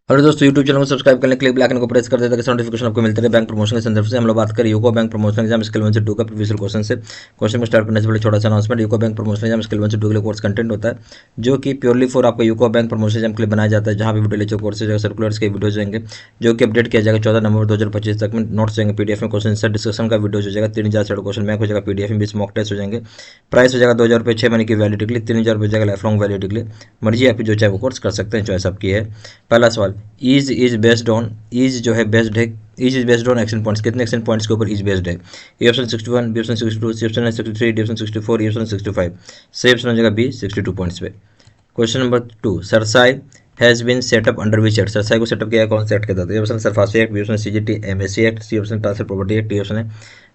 Hello दोस्तों, YouTube channel को subscribe करने के लिए बेल आइकन को प्रेस कर दें ताकि नोटिफिकेशन आपको मिलते रहे बैंक प्रमोशन के संदर्भ से। हम लोग बात करें UCO bank promotion exam skill 1 से 2 का प्रीवियस क्वेश्चन से। क्वेश्चन को स्टार्ट करने से पहले छोटा सा announcement. UCO bank promotion exam skill 1 से 2 के लिए कोर्स कंटेंट होता है जो कि प्योरली फॉर आपको यूको बैंक प्रमोशन एग्जाम के लिए बनाया जाता है, जहाँ भी वीडियो लेक्चर कोर्सेज सर्कुलर्स के वीडियो जाएंगे जो कि अपडेट किया जाएगा 14 नवंबर 2025 तक में। नोट्स जाएंगे पीडीएफ में, क्वेश्चन आंसर डिस्कशन का वीडियो हो जाएगा, 3000 से क्वेश्चन बैंक हो जाएगा पीडीएफ में, 20 मॉक टेस्ट हो जाएंगे। प्राइस हो जाएगा 2000 रुपये 6 महीने की वैलिडिटी के लिए, 3000 रुपये हो जाएगा लाइफ लॉन्ग वैलिडिटी के लिए। मर्जी आपकी जो चाहे वो कोर्स कर सकते हैं, चॉइस आपकी है। पहला सवाल, इज बेस्ड ऑन, इज जो है बेस्ड है, is based on action points, कितने एक्शन पॉइंट्स के ऊपर इज बेस्ड है? A option 61, B option 62, C option 63, D option 64, E option 65। सही ऑप्शन हो जाएगा बी 62 पॉइंट्स पे। Question number 2, CERSAI has been set up under which act? CERSAI को set up किया है कौन से एक्ट के तहत? A option SARFAESI act, B option CGT MSC act, C option transfer property act, D option है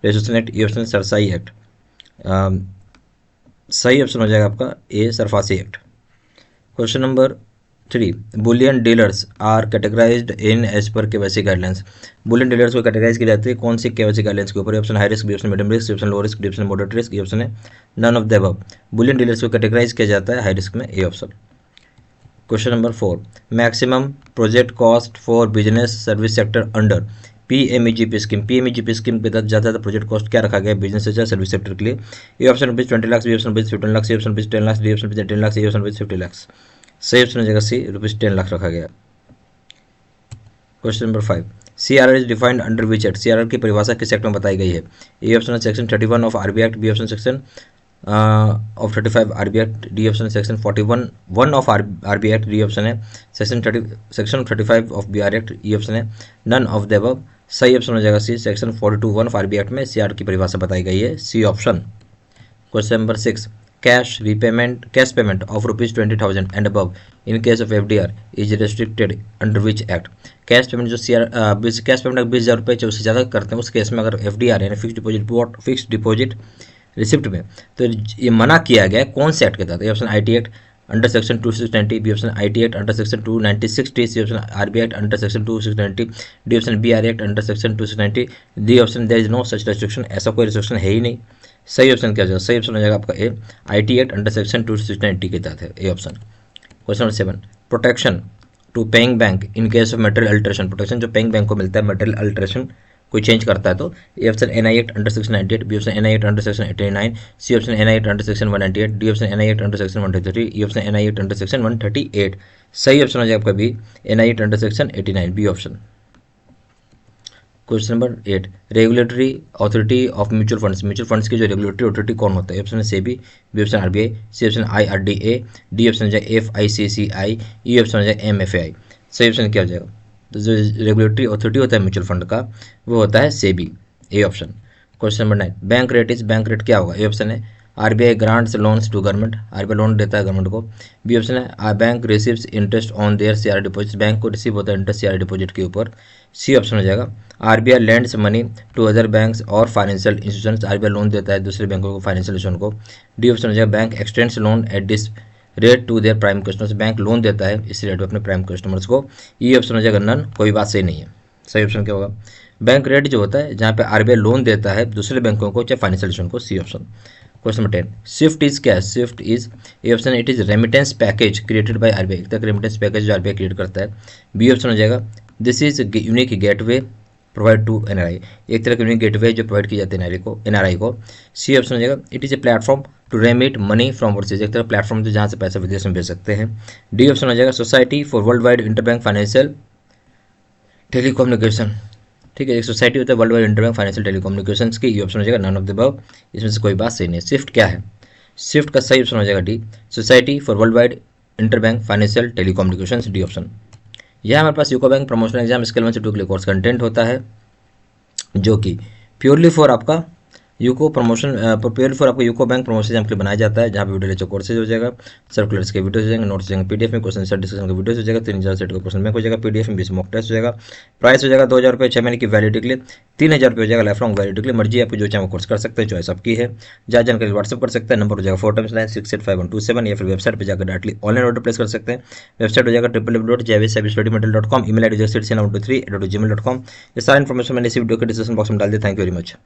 registration act, E option SARFAESI act. सही option हो जाएगा आपका A SARFAESI act. Question number 3, bullion dealers are categorised in as per KYC guidelines. Bullion dealers को categorise की जाती है कौन सी केवाईसी गाइडलाइंस के ऊपर? Option high risk, B option medium risk, C option low risk, D option moderate risk, E option है none of the above. Bullion dealers को कैटेगराइज किया जाता है हाई रिस्क में, ए option. Question number 4, maximum project cost for business service sector under PMEGP scheme. PMEGP scheme के तहत ज़्यादा project cost क्या रखा गया है बिजनेस या सर्विस सेक्टर के लिए? A option rupees 20 lakh, B option rupees 15 lakh, C option rupees 10 lakh, D option rupees 10 lakh, C option rupees 50 lakh. सही ऑप्शन हो जाएगा सी रुपीज 10 लाख रखा गया। Question number 5, CRR is defined under which act? CRR की परिभाषा किस एक्ट में बताई गई है? A option section 31 of RBI act, B option section of 35 RBI act, D option section 41 of RBI act, D option है section 35 of BR act, E option है none of the above. सही option हो जाएगा C section 42(1) of RBI act में CR की परिभाषा बताई गई है, C option. Question number 6, cash payment of rupees 20,000 and above in case of FDR is restricted under which act? Cash payment जो कैश पेमेंट 20,000 रुपये उससे ज़्यादा करते हैं उस केस में अगर एफडीआर यानी फिक्स डिपॉजिट रिसिप्ट में, तो ये मना किया गया कौन से एक्ट के तहत? Option IT act under section 2690, B option IT act under section 296टी, C option RBI act under section 2690, D option BR act under section 2690, D option there is no such restriction, ऐसा कोई restriction है ही नहीं। सही option क्या हो जाएगा? सही ऑप्शन हो जाएगा आपका A IT act under section 2690 के तहत है, A option. Question number 7, protection to paying bank in case of material alteration. Protection जो पेइंग बैंक को मिलता है मटेरियल अल्ट्रेशन कोई चेंज करता है तो A option NI act under section 98, B option NI act under section 89, C option NI act under section 198, D option NI act under section 133, E option NI act under section 138। सही option हो जाएगा आपका B NI act under section 89, B option. Question number 8, regulatory authority of mutual funds. Mutual funds की जो regulatory authority कौन होता है? Option है SEBI, B option RBI, C option IRDA, D option हो जाए एफआईसीसीआई, ई ऑप्शन हो जाए एमएफआई। सही ऑप्शन क्या हो जाएगा? तो जो रेगुलेटरी अथॉरिटी होता है म्यूचुअल फंड का वो होता है SEBI, A option. Question number 9, bank rate क्या होगा? ए ऑप्शन है RBI grants loans to government, RBI loan देता है गवर्नमेंट को। बी ऑप्शन है bank receives interest on their CR deposit, bank को रिसीव होता है इंटरेस्ट सीआर डिपॉजिट के ऊपर। सी ऑप्शन हो जाएगा RBI lends money to other banks और फाइनेंशियल इंस्टीट्यूशंस, आरबीआई लोन देता है दूसरे बैंकों को, फाइनेंशियल इंस्टीट्यूशन को। डी ऑप्शन हो जाएगा bank extends loan at this rate to their prime customers, bank loan देता है इस रेट पर अपने प्राइम कस्टमर्स को। ई ऑप्शन हो जाएगा नन, कोई बात सही नहीं है। सही ऑप्शन क्या होगा? बैंक रेट जो होता है जहाँ पे आरबीआई लोन देता है दूसरे बैंकों को चाहे फाइनेंशियल इंस्टीट्यूशन को, C option. Question number 10, SWIFT is क्या है? SWIFT is A option it is remittance package created by RBI, एक तक रेमिटेंस पैकेज जो आरबीआई क्रिएट करता है। बी ऑप्शन हो जाएगा this is unique gateway provide to NRI, एक तरह का यूनिक गेटवे जो प्रोवाइड की जाती है एनआरआई को। सी ऑप्शन हो जाएगा it is a platform to remit money from overseas, एक तरह प्लेटफॉर्म जहाँ से पैसा विदेश में भेज सकते हैं। डी ऑप्शन हो जाएगा society for world wide interbank financial telecommunication, ठीक है, एक सोसाइटी होता है world wide interbank financial telecommunication की। ये ऑप्शन हो जाएगा नन ऑफ द अबव, इसमें से कोई बात सही नहीं है। स्विफ्ट क्या है? स्विफ्ट का सही ऑप्शन हो जाएगा D society for world wide interbank financial telecommunication, D option. यह हमारे पास UCO bank promotional exam skill 1 से 2 के लिए कोर्स कंटेंट होता है जो कि प्योरली फॉर आपका यूको प्रमोशन प्योरली फॉर आपको यूको बैंक प्रमोशन एग्जाम के लिए बनाया जाता है, जहाँ पे वीडियो लेक्चर कोर्सेज हो जाएगा, सर्कुलर्स के वीडियोज हो जाएंगे, नोट्स हो जाएंगे पीडीएफ में, क्वेश्चन आंसर डिस्कशन के वीडियोज हो जाएगा, 3000 सेट का क्वेश्चन बैंक हो जाएगा पीडीएफ में, 20 मॉक टेस्ट हो जाएगा। प्राइस हो जाएगा 2000 रुपये 6 महीने की वैलिडिटी के लिए, 3000 रुपये हो जाएगा लाइफ लॉन्ग वैलिडिटी के लिए। मर्जी आपको जो चाहे वो कोर्स कर सकते हैं, चॉइस आपकी है। जहाँ जानकारी व्हाट्सअप कर सकते हैं, नंबर हो जाएगा 4x9685127, या फिर वेबसाइट पर जाकर डायरेक्टली ऑनलाइन ऑर्डर प्लेस कर सकते हैं। वेबसाइट हो जाएगा www.javiststudymaterial.com, ईमेल आईडी 6923@gmail.com। ये सारा इन्फॉर्मेशन मैंने इसी वीडियो के डिस्क्रिप्शन बॉक्स में डाल दिया। Thank you very much.